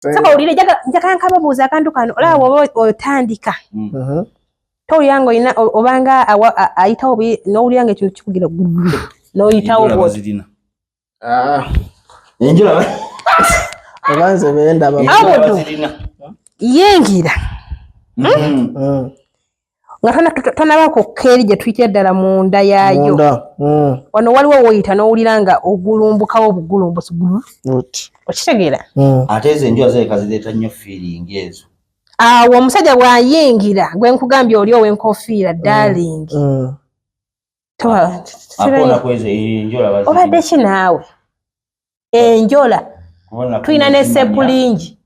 Saka ulire njaka nkababuuza akantu kano olaba woba otandika towuliranga olina obanga ayitawo n'owuliranga ekintu kikugira n'oyitawo bw'oti enjula abanze benda yengira nga tonabako keeri gye tuyitira ddala mu nda yaayo wano waliwo woyita n'owuliranga ogulumbukawo obugulumbusi okitegeera ate ezo enjula zireka zireeta nnyo feeling ezo awo omusajja bw'ayingira gwe nkugambye oli ow'enkofiira darling obadde ki naawe enjola tulina ne sepulingi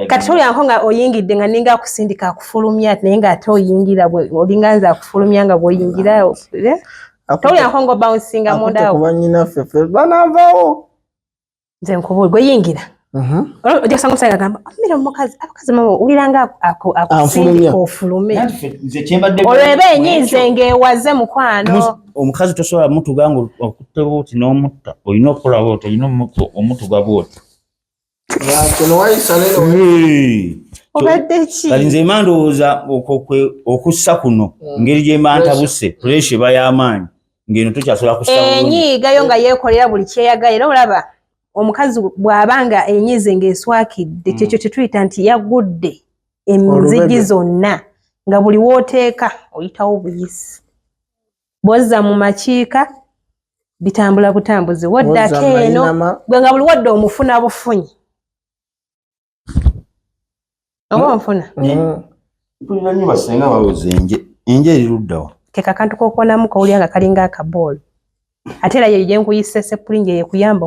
kati tolyanko nga oyingidde nga ninga akusindika akufulumya naye ng'ate oyingira olinga nze akufulumya nga bw'oyingira tolyanko nga obawunsinga mundaawo banyinaffe banavaawo nze nkubuuli gweyingira ojja kusanga omusajja agamba mmere omukazi abakazi mama owuliranga akusindika ofulume olweba enyiize ng'ewaze mukwano omukazi tosobola mutuga nga okutte bwoti n'omutta olina okukola bwoti olina omutuga bwoti obadde ki kati nze mba ndowooza okussa kuno ngeri gye mba ntabuse puresha eba y'amaanyi ng'eno tokyasobola kussa enyiigayo nga yeekolera buli kyeyagala era olaba omukazi bw'abanga enyize ng'eswakidde kyekyo kyetuyita nti yagudde enzigi zonna nga buli wooteeka oyitawo buyisi bozza mu makiika bitambula butambuzi woddako eno gwe nga buli wadde omufuna bufunyi oba onfuna mpulira nnyo basenga balowooza enje eriruddawa keka kantu k'okubonamu kawulira nga kalinga akaboolo ate era yeyo gye nkuyisa sepulingi ekuyamba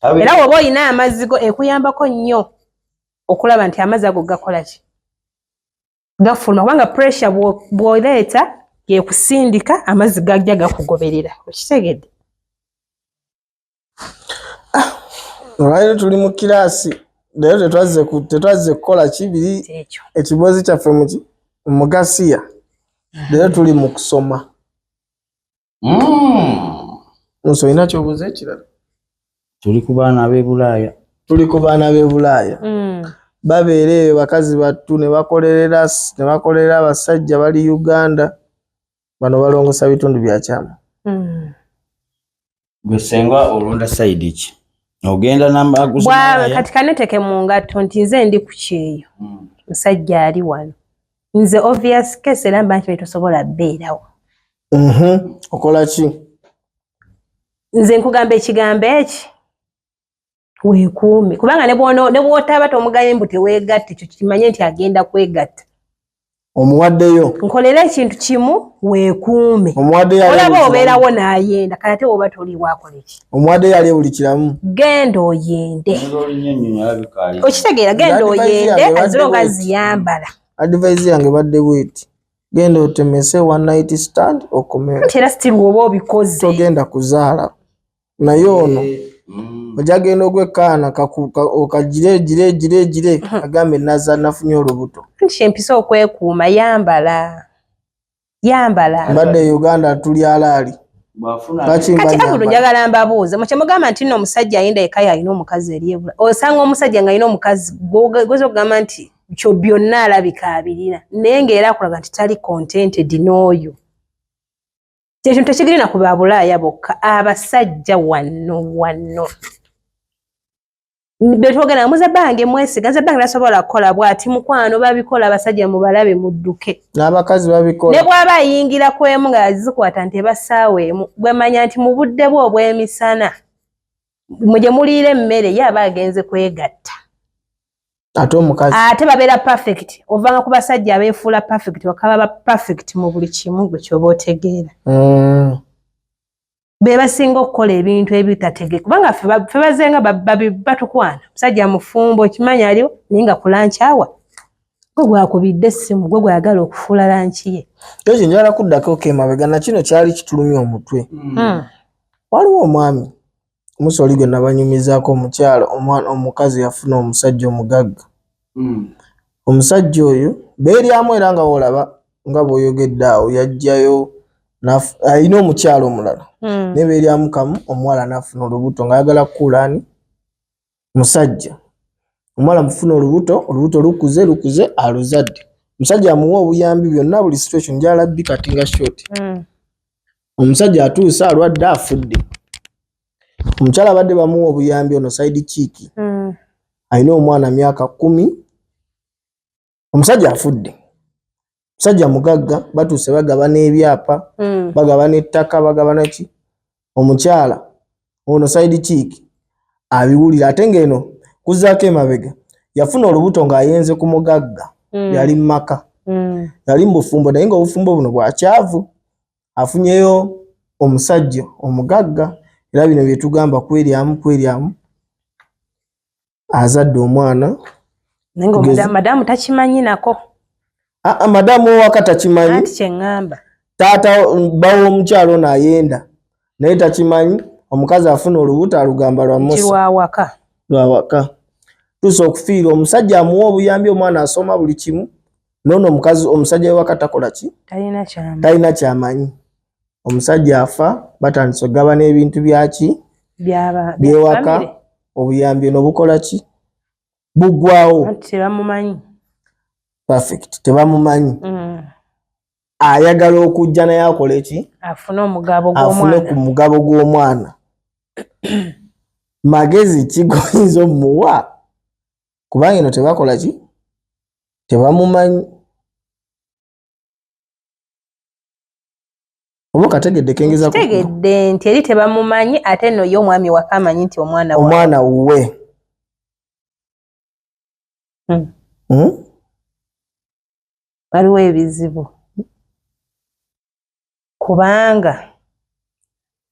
era woba olina amazzi go ekuyambako nnyo okulaba nti amazzi ago gakola ki gafuluma kubanga puresha bw'oleeta yekusindika amazzi gajja gakugoberera okitegedde olwaliro tuli mu kiraasi leero tetwazze kukola kibiri ekiboozi kyaffe mugasiya leero tuli mu kusoma nso olina kyobuuza ekirala tuli ku baana b'e Bulaaya babeera eyo bakazi battu ne bakolerera abasajja bali Uganda bano balongosa bitundu bya kyama gwe senga olonda sayidi ki ogenda namba kati kaneteke mu ngatto nti nze ndi ku kyeyo musajja ali wano nze obvious case era mba nti tosobola bbeerawo okola ki nze nkugamba ekigambo eki weekuume kubanga ne bw'otaaba tomugaye mbu teweegatte ekyo kimanye nti agenda kwegatta omuwaddeyo nkolera ekintu kimu weekuume olaba obeerawo n'ayenda kale ate woba toli waakola eki omuwaddeyo ali buli kiramu genda oyende okitegeera genda oyende aziro nga ziyambala advise yange badde bweti genda otemese one night stand okomera nti era still woba obikoze togenda kuzaala naye ono ojagenda ogwekkaana okagire agambe naza nafunye olubuto nti empisa okwekuuma yambala mbadde Uganda tuli alaali kati abudu njagala mbabuuze mukyemugamba nti nno omusajja ayinda eka yalina omukazi eri ebula osanga omusajja nga alina omukazi goza okugamba nti kyo byonna alabika abirina naye ng'era akulaga nti tali contented n'oyo ekintu tekigirina ku Babulaaya bokka abasajja wano betwogera muze bange mwesiga nze bange nasobola kukola bw'ati mukwano babikola abasajja mubalabe mudduke n'abakazi babikola ne bw'aba ayingira ku emu nga zikwata nti ebasaawa emu bwemanya nti mu budde bwe obw'emisana mugye muliira emmere ye aba agenze kwegatta ate omukazi ate babeera perfect ovanga ku basajja abeefuula perfect bakaba ba perfect mu buli kimu gwe kyoba otegeera be basinga okukola ebintu ebitategeke kubanga ffe bazenga batukwana musajja mufumbo okimanya aliwo naye nga ku lanchi awa gwe gwakubidde essimu gwe gwayagala okufuula lanchi ye ekyo njagala kuddako kemabega na kino kyali kitulumya omutwe waliwo omwami omusoli gwe nabanyumizaako omukyala omukazi yafuna omusajja omugagga omusajja oyo beeryamu era nga woolaba nga bw'oyogedde awo yajjayo alina omukyalo omulala nebeeryamu kamu omuwala nafuna olubuto ng'ayagala kukulani musajja omuwala mufuna olubuto lukuze aluzadde omusajja amuwa obuyambi byonna buli situation gy'alabbi kati nga short omusajja atuuse alwadde afudde omukyala abadde bamuwa obuyambi ono side chick alina omwana myaka 10 omusajja afudde omusajja mugagga batuuse bagabana ebyapa bagabana ettaka bagabana ki omukyala ono side chick abiwulira ate ng'eno kuzaako emabega yafuna olubuto ng'ayenze ku mugagga yali maka yali mbufumbo naye ng'obufumbo buno bwakyavu afunyeyo omusajja omugagga era bino bye tugamba kweryamu azadde omwana nengo madamu takimanyi nako madamu owaka takimanyi anti kyengamba taata bawo omukyalo n'ayenda naye takimanyi omukazi afuna olubuto alugamba lwawaka tuusa okufiira omusajja amuwa obuyambi omwana asoma buli kimu nono omusajja wewaka takola ki talina kyamanyi omusajja afa batandise okugabana ebintu byaki byewaka obuyambi no bukola ki bugwawo perfect tebamumanyi ayagala okujja naye akole ki afune ku mugabo gw'omwana magezi ki goyinza omuwa kubanga eno tebakola ki tebamumanyi oba kategedde kengeza tegedde nti eri tebamumanyi ate no yo omwami wakamanyi nti omwana wuwe waliwo ebizibu kubanga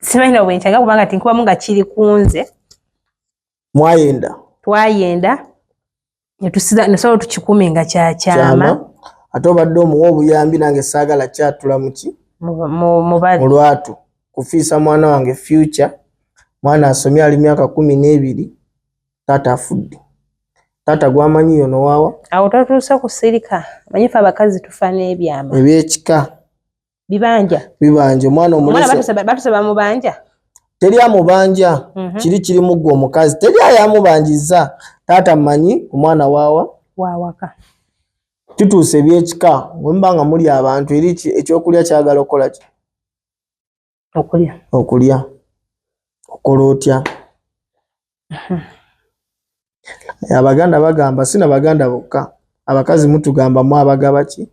simanyi bwe nkyaga kubanga tinkubamu nga kiri kunze twayenda nesobola tukikume nga kyakyama ate obadde omuwa obuyambi nange saagala kyatula muki mulwatu kufiisa mwana wange future mwana asomye ali myaka 12 taata afudde taata gwamanyi yono waawa awo totuuse kusirika manyifa abakazi tufa n'ebyama ebyekika bibanja omwana batusaba mubanja teri amubanja kiri muggwe omukazi teri ayamubanjiza taata mmanyi omwana wawaka tutuuse ebyekika wembanga muli abantu eri ekyokulya kyagala okukola ki okulya okola otya abaganda bagamba sina baganda bokka abakazi mutugamba mu abagaba ki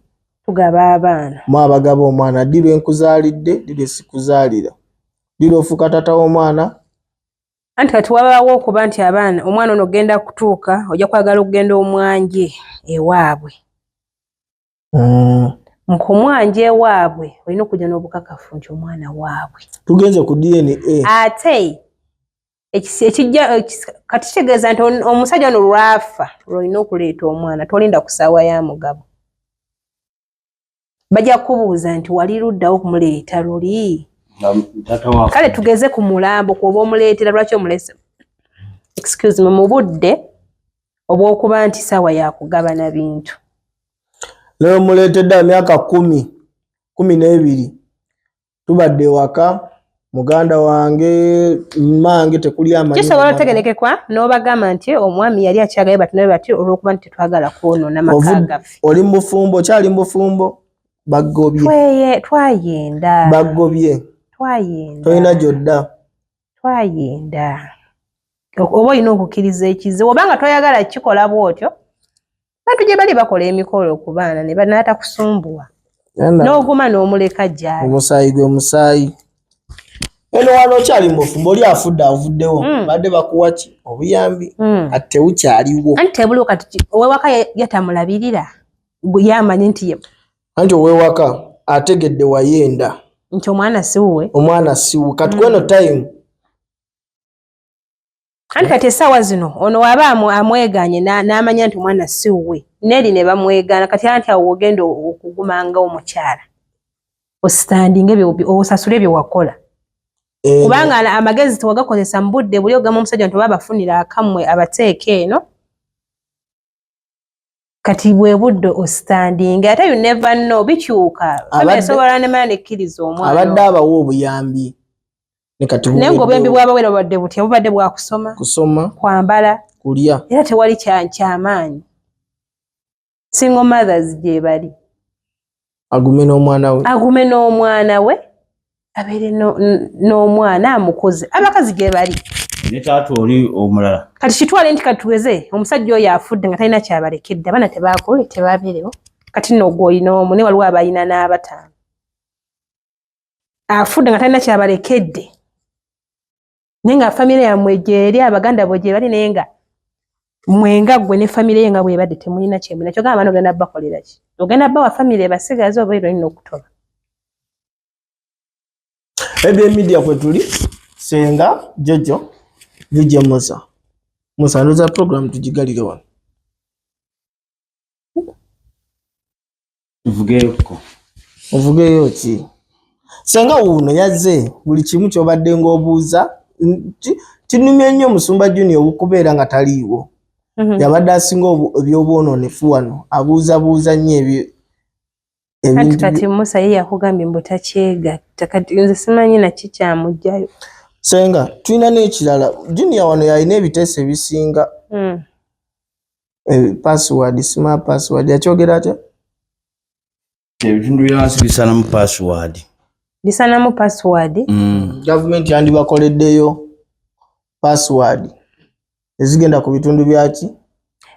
tugaba abaana mu abagaba omwana ddi lwenkuzaalidde ddi lwesikuzaalira ddi lwofuuka taata w'omwana anti kati wabaawo okuba nti abaana omwana ono ogenda kutuuka ojja kwagala okugenda omwanje ewaabwe nkumwanje ewaabwe olina okujja n'obukakafu nti omwana waabwe tugenze ku DNA ate ekijja kati kitegeeza nti omusajja ono lwafa lwolina okuleeta omwana tolinda kusaawa ya mugabo bajja kubuuza nti wali luddawo okumuleeta luli kale tugeze ku mulambo kuba omuleetera lwaki omulese mu budde obw'okuba nti saawa yakugabana bintu leo muleetedde myaka 12 tubadde waka muganda wange mange tekuli amanyi kisobola otegerekekwa n'obagamba nti omwami yali akyagayo batunabe bati olw'okuba nti tetwagala kwonoona maka gaffe oli mubufumbo kyali mubufumbo baggobye twayenda tolina gyodda twayenda oba olina okukkiriza ekizibu obanga toyagala kikola bwotyo bantu gye bali bakola emikolo ku baana ne banaata kusumbuwa n'oguma n'omuleka gyali omusaayi gwe musaayi eno wano okyali mubufumbo oli afudde avuddewo badde bakuwa ki obuyambi kati tewukyaliwo anti tebuliwo kati owewaka yatamulabirira yamanyi nti anti owewaka ategedde wayenda nti omwana siwuwe kati kweno time anti kati essaawa zino ono waba amweganye n'amanya nti omwana siwuwe neri ne bamwegaana kati anti awo ogenda okugumanga omukyala ositandinga osasule bye wakola kubanga amagezi tewagakozesa mu budde buli ogamba omusajja nti oba abafunira akammwe abateeka eno kati bwe budde ostanding ate you never know bikyuka abasobola ne mane ekkiriza omwana abadde abawo obuyambi ne kati nengo bwembi bwabawera badde butya bubadde bwa kusoma kwambala kulya era tewali kyamaanyi single mothers gye bali agume n'omwana we abeere n'omwana amukoze abakazi gye bali ne taata oli omulala kati kitwale nti katuweze omusajja oyo afudde nga talina kyabalekedde abaana tebaakule tebabeerewo kati nno gwe olina omu ne waliwo abalina n'abataano afudde nga talina kyabalekedde naye nga famire yammwe gyeri abaganda bwe gye bali naye nga mwenga gwe ne famire ye nga bwebadde temulina kyemulina kyogamba baana ogenda bakolera ki ogenda bawa famire basigaze oba era olina okutoba ebyemedia kwe tuli senga jojo vije musa ndoza program tujigalire wano uvugeyo ki senga uno yazze buli kimu kyobadde ng'obuuza kinumye nnyo Musumba Junior okubeera nga taliiwo yabadde asinga ebyobwononefu wano abuuzabuuza nnyo ebyo kati Musa ye yakugambye mbu takyegatta kati nze simanyi naki kyamugjayo senga tulina n'ekirala Junior wano yalina ebiteeso ebisinga password smart password yakyogera atya ebitundu byansi bisanamu password gavumenti yandibakoleddeyo password ezigenda ku bitundu byaki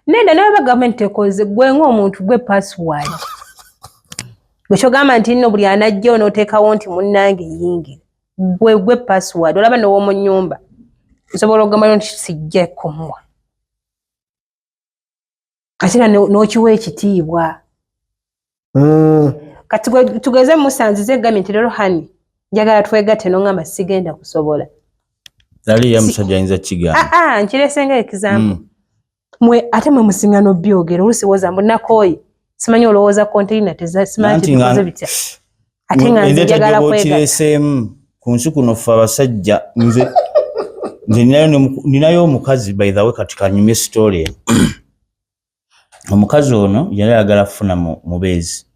nenda nawe gavumenti ekoze gwe ng'omuntu gwe password bwekyogamba nti nno buli anajja onooteekawo nti munnange yingira gwe password olaba n'ow'omu nnyumba nsobola okugamba nti sijja kumuwa kati era n'okiwa ekitiibwa kati tugeze musanzize gavumenti leero hani njagala twegatte n'ongamba sigenda kusobola Dali ya musajja ayinza kigamba. Nkirese nga example. Ate mwe musinga no byogero olusi woza mbunakoyi. Simanyi olowooza container simanyi tikoze bitya. Ate nga njagala kwega. Kiresemu ku nsi kuno ffe abasajja nze ninayo omukazi by the way kati kanyumye story. Omukazi ono yali ayagala kufuna mubeezi.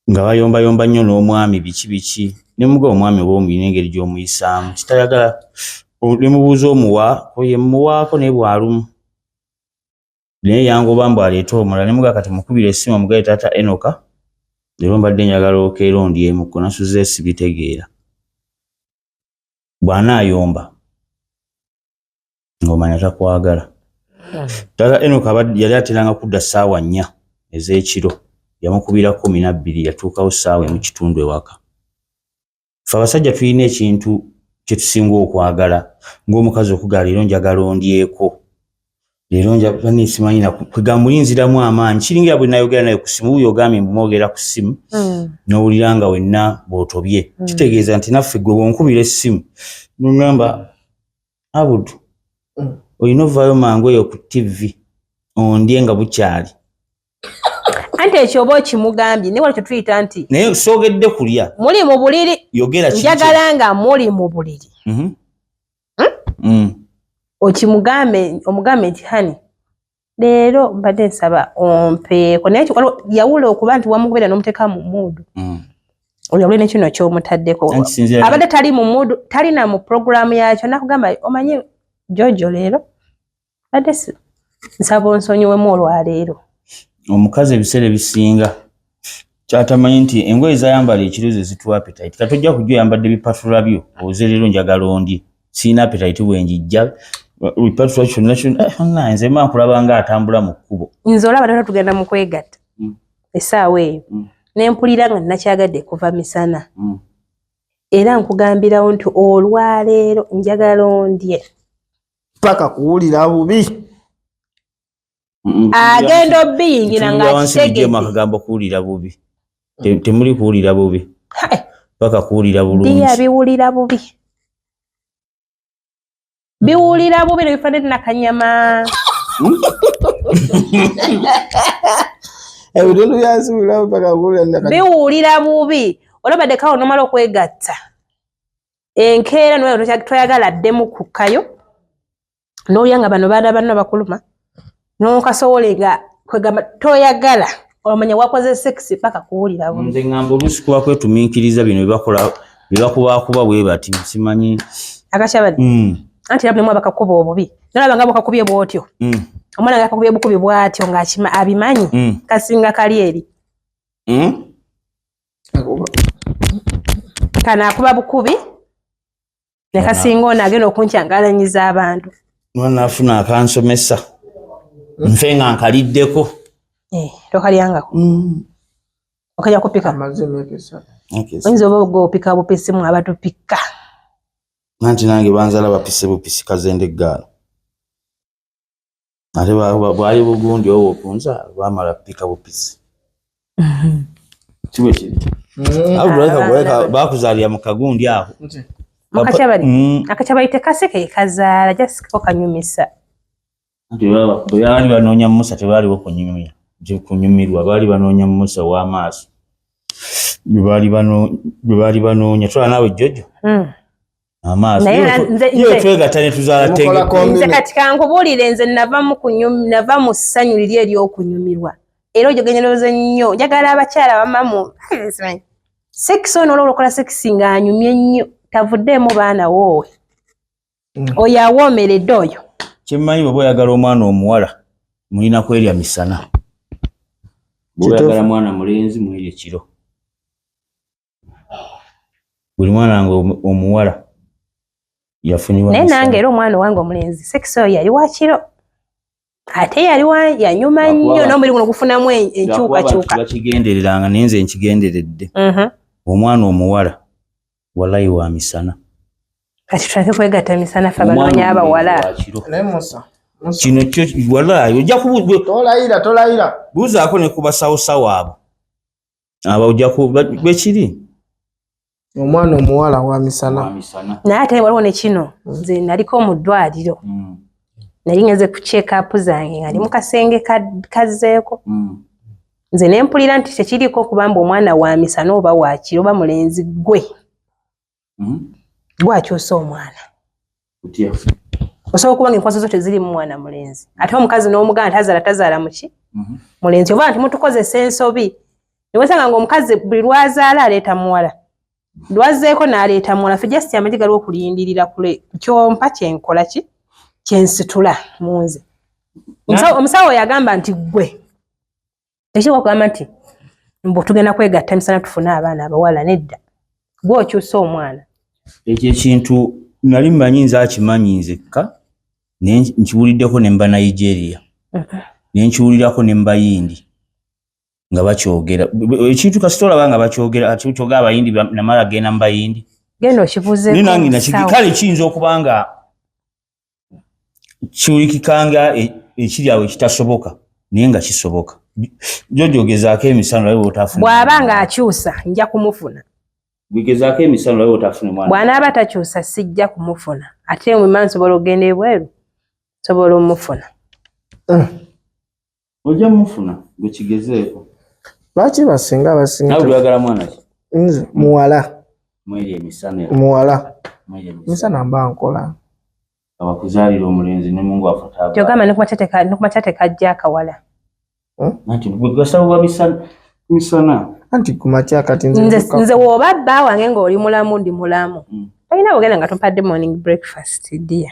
Nga bayomba nnyo n'omwami biki nemuga omwami w'omuyina engeri gy'omuyisaamu kitayagala olimubuuza omuwa yemuwaako naye bwalumu naye yangoba mbu aleeta omulala nemuga kati mukubira essimu omugaye taata Enoka leero mbadde njagala okeera ondyemuko nasuze sibitegeera bw'anaayomba ng'omanya takwagala taata Enoka yali ateranga kudda ssaawa 4 ez'ekiro yamukubira 12 yatuukawo ssaawa emu kitundu ewaka. Ffe abasajja tulina ekintu kye tusinga okwagala ng'omukazi okugala leero njagala ondyeko leero njagala simanyi kwegamba mulinziramu amaanyi kiringira bwe nayogera naye ku simu wuyo ogambye mbu mwogera ku simu n'owulira nga wenna bw'otobye kitegeeza nti naffe gwe wonkubira essimu n'ongamba Abudu olina ovaayo mangu eyo ku TV ondye nga bukyali anti ekyo oba okimugambye ne walekyo tuyita nti naye soogedde kulya muli mu buliri yogera njagala nga muli mu buliri omugambe nti hani leero mbadde nsaba ompeeko naye yawula okuba nti wamugubira n'omuteeka mu muudu olwabule nekino kyomutaddeko abadde tali mu muudu talina mu programu yakyo nakugamba omanyi Jojo leero badde nsaba onsonyiwemu olwaleero omukazi ebiseera ebisinga kyatamanyi nti engoye zayambala ekiruzi zituwa appetite katojja kujja yambadde bipatula byo oze leero njagala ondi siina appetite bwenjijja bipatula kyonna nze mba nkulaba nga atambula mu kkubo nze olaba leero tugenda mu kwegatta essaawa eyo nempulira nga nakyagadde kuva misana era nkugambirawo nti olwaleero njagala ondye paka kuwulira bubi agenda obiyingira nga kitegedde akagambo kuwulira bubi temuli kuwulira bubi paka kuwulira bulungi biwulira bubi nebifaanana nakanyama ebitundu byasubiramu paka kuwulira biwulira bubi olabadde kawo nomala okwegatta enkeera noyagala ddemu kukkayo n'olya nga bano baana banno bakuluma n'okasowolenga kwegamba toyagala omanya wakoze sex paka kuwulira bo nze ngamba oluusi kuba kwetumiikiriza bino byebakuba bwe bati simanyi Akashabali anti labda mwa bakakuba obubi nalaba nga bakakubye bwotyo omwana nga bakakubye bukubi bwatyo ng'akima abimanyi kasinga kali eri kana akuba bukubi ne kasinga ono agenda okunkyangalanyiza abantu mwana afuna akansomesa nfe nga nkaliddeko tokalyangako okajja kupika oyinza oba ogopika bupisimu abatupika nanti nange banzala bapise bupisi kazende eggaalo ate bwali bugundi owo okunza bamala pika bupisi kiwe kiri bakuzaalira mu kagundi aho akachabali tekaseke kazaala jasikako kanyumisa bwe baali banoonya Musa tebaaliwo kunyumirwa baali banoonya Musa w'amaaso bwe baali banoonya tola naawe Jojo amaaso ye twegatta ne tuzaala tege nze kati kankubuulire nze nava mu ssanyu liri ery'okunyumirwa era ojogenyeroze nnyo njagala abakyala bamamu sekisi ono olwokola sekisi ng'anyumye nnyo tavuddeemu baana woowe oyo awoomeredde oyo kyemmanyi bwe oyagala omwana omuwala mulina kwerya misana bwe oyagala mwana mulenzi mwerya ekiro buli mwana nga omuwala yafunibwa naye nange era omwana owange omulenzi sekisi oyo yali wakiro ate yali yanyuma nnyo n'omubiri guno gufunamu enkyukakyuka bakigendereranga naye nze nkigenderedde omwana omuwala walayi wa misana kati tutake kwegatta misana ffe abanoonya abawala kino kyo walayi ojja tolayira buuzaako ne ku basawosawo abo ojja bwekiri omwana omuwala wa misana naye ate waliwo ne kino nze naliko mu ddwaliro nali ngeze ku check-up zange nga ndi mu kasenge kazzeeko nze ne mpulira nti tekiriko okubamba omwana wa misana oba wakiro oba mulenzi gwe gwakyusa omwana osobola okuba nga enkwaso zo teziri mu mwana mulenzi ate omukazi n'omuganda tazaala muki mulenzi oba nti mutukozesa ensobi niwesanga nga omukazi buli lwazaala aleeta muwala lwazzeeko n'aleeta muwala ffe just amagi galiwo okulindirira kule kyompa kyenkola ki kyensitula munze omusawo yagamba nti gwe tekirwa kugamba nti mbu tugenda kwegatta misana tufune abaana abawala nedda gwe okyusa omwana ekyo ekintu nali mmanyi nze akimanyi nzekka nkiwuliddeko ne mba Nigeria ne nkiwulirako ne mba Yindi nga bakyogera ekintu kasita olaba nga bakyogera ati kyogera abayindi namala genda mu bayindi genda okibuzeeko nange nakikale kiyinza okuba nga kiwulikikanga ekiri awo ekitasoboka naye nga kisoboka jojogezaako emisano lawe otafuna bw'aba nga akyusa nja kumufuna gezaako emisano lawe otafuna mwana bw'anaaba takyusa sijja kumufuna ate mu maaso nsobola okugenda ebweru nsobola omufuna ojja mufuna gwe kigezeeko lwaki basinga abasinga nawe oyagala mwana ki nze muwala mweri emisano muwala misana mba nkola abakuzaalira omulenzi ne mungu afuta kyogamba nekumaca tekajja akawala anti gasaba misana anti kumakya kati nze w'oba bba wange ng'oli mulamu ndi mulamu olina bwogenda nga tompadde morning breakfast dia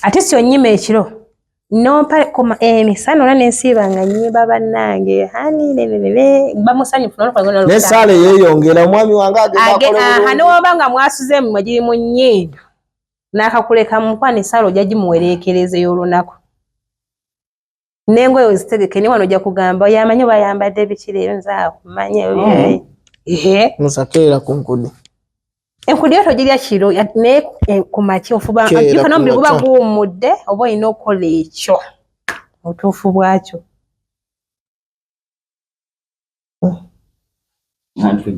ate si onyima ekiro nompa emisana ola nensiiba nga nyiba bannange hani bamusanyufu nesaala yeeyongera omwami wange agenda newoba nga mwasuze emimwe giri mu nnyindo n'akakuleka mukwana esaala ojja gimuwereekereza ey'olunaku n'engoye wezitegeke ne wano ojja kugamba oyamanyi oba yambadde biki leero nzaawo manye musakeera ku nkudi enkudi yo togirya kiro naye ku makya ofuba n'omubiri guba guwummudde oba olina okukola ekyo obutuufu bwakyo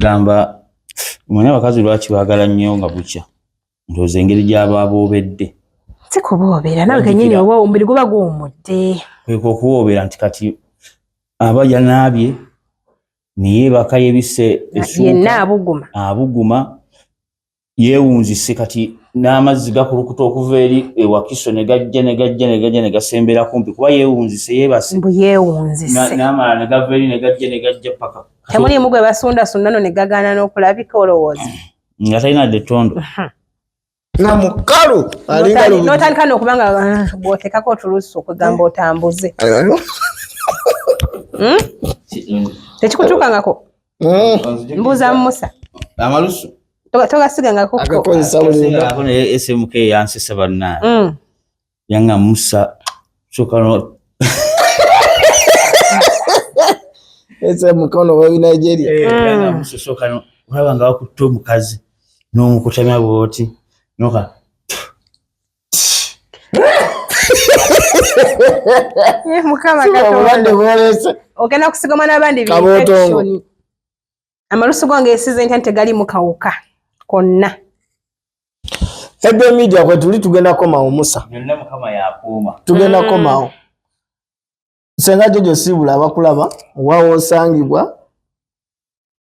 gamba mwenye abakazi lwaki baagala nnyo nga bukya ndowooza engeri gy'aba boobedde si kuboobera nawe kennyini oba omubiri guba guwummudde kweka okuwoobera nti kati aba yanaabye niyeebaka yebisse essuuka yenna abuguma yeewunzise kati n'amazzi gakulukuta okuva eri ewakiso ne gajja gasembera kumpi kuba yeewunzise yeebase mbu yeewunzise n'amala ne gava eri ne gajja paka temuliimu gwe basundasunda no ne gagaana n'okulabika olowooza nga talina detondo na mukalu n'otandika n'okubanga bw'oteekako otuluusi okugamba otambuze tekikutuukangako mbuuza Musa amalusu togasigangako agakozesa bulimba ne SMK yansisa bannaa yanga Musa sokano ese mukono wa Nigeria yanga Musa sokano olaba nga wakutte omukazi n'omukutamya bwoti noka mukama abandi bolese ogenda kusigama n'abandi infection amalusu gonge esize ntya tegali mu kawuka konna ebe media kwe tugenda komawo Musa yonna mukama yakuuma tugenda komawo senga jojo sibula abakulaba wawo osangibwa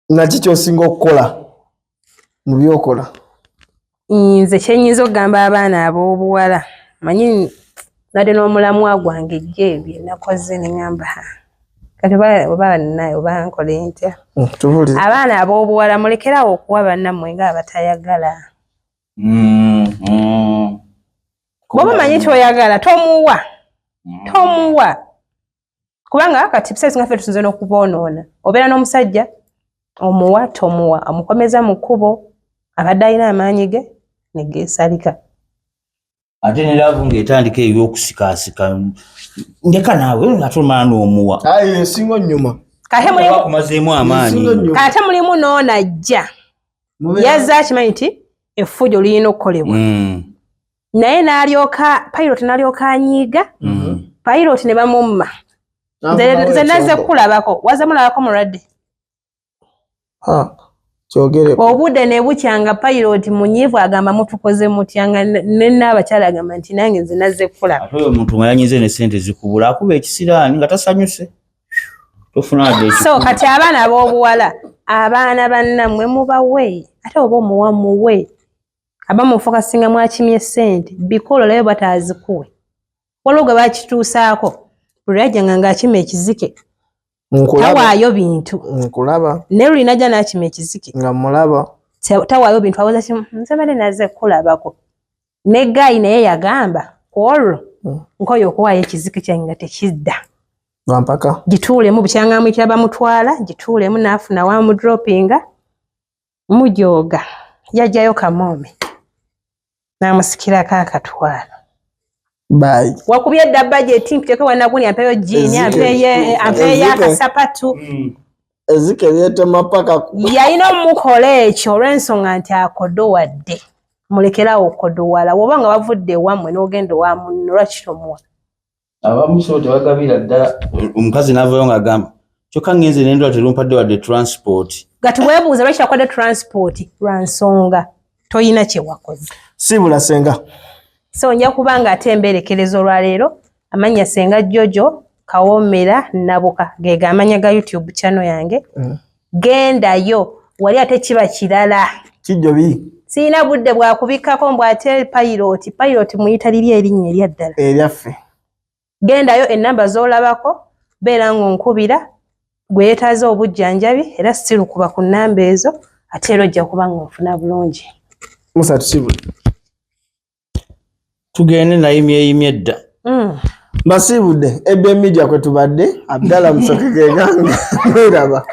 na kicho singo okukola mu byokola nze kyenyinza okugamba abaana ab'obuwala manyi nadde n'omulamwa gwange bye nakoze ne ngamba kati oba naye oba nkole ntya abaana ab'obuwala mulekerawo okuwa bannammwe nga abatayagala bw'oba manyi kyoyagala tomuwa kubanga kati bisaizi nga ffe tusinze n'okuboonoona obeera n'omusajja omuwa tomuwa amukomeza mu kkubo abadde alina amaanyi ge ne geesalika ate ne laavu ng'etandika eby'okusikaasika ndeka naawe ate omala n'omuwa ensingo nnyuma kumazeemu amaanyi ate mulimu n'onajja yazza akimanyi nti effujo lirina okukolebwa naye n'alyoka pilot n'alyoka anyiiga pilot ne bamumma nze nazze kulabako wazze mulabako mulwadde kyogere obudde ne bukyanga pilot munyiivu agamba mutukoze mutyanga n'abakyala agamba nti nange nze nazze kulaba ate oyo omuntu nga yanyize ne ssente zikubula akuba ekisiraani nga tasanyuse tofuna so kati abaana ab'obuwala abaana bannammwe mubawe ate oba omuwa muwe abamufokasinga mwakimye ssente bikolo layo batazikuwe waliwo gwe bakituusaako bulirajjanga ng'akima ekizike tawaayo bintu nkulaba ne lulinajja n'akima ekizike nga mulaba tawaayo bintu awoza ki nze bale nazze kulabako ne gayi naye yagamba ku olwo nkoyo okuwaayo ekizike kyange nga tekidda wampaka gituulemu bukyangamu kyaba mutwala gituulemu n'afuna wamudropinga mujooga yajjayo kamoome n'amusikirako akatwala bai wakubye dda budget mpiteko wanaguni ampeyo jini ampeyo akasapatu ezike lyetema paka yalina omukola ekyo olw'ensonga nti akodowadde mulekerawo okodowala woba nga bavudde ewammwe n'ogenda owamunno lwaki tomuwa abamuso tebagabira ddala omukazi n'avayo ng'agamba kyokka ngenze nendwala terumpadde wadde transport gati weebuuza lwaki takwadde transport lwa nsonga toyina kye wakoze sibula senga so nja kuba nga ate embeerekereza olwaleero amannya Senga Jojo Kawoomera Nabuka ge gamanya ga YouTube channel yange gendayo wali ate kiba kirala kijobi siina budde bwakubikkako mbw ate pilot muyita liri erinnya eryaddala eryaffe gendayo ennamba z'olabako beera ng'onkubira gwe yeetaaze obujjanjabi era sirukuba ku nnamba ezo ate era ojja kuba ng'onfuna bulungi Musa tusibule tugende nayimyeyimye edda basibudde ebe media kwe tubadde Abdallah Musoke geganga mweraba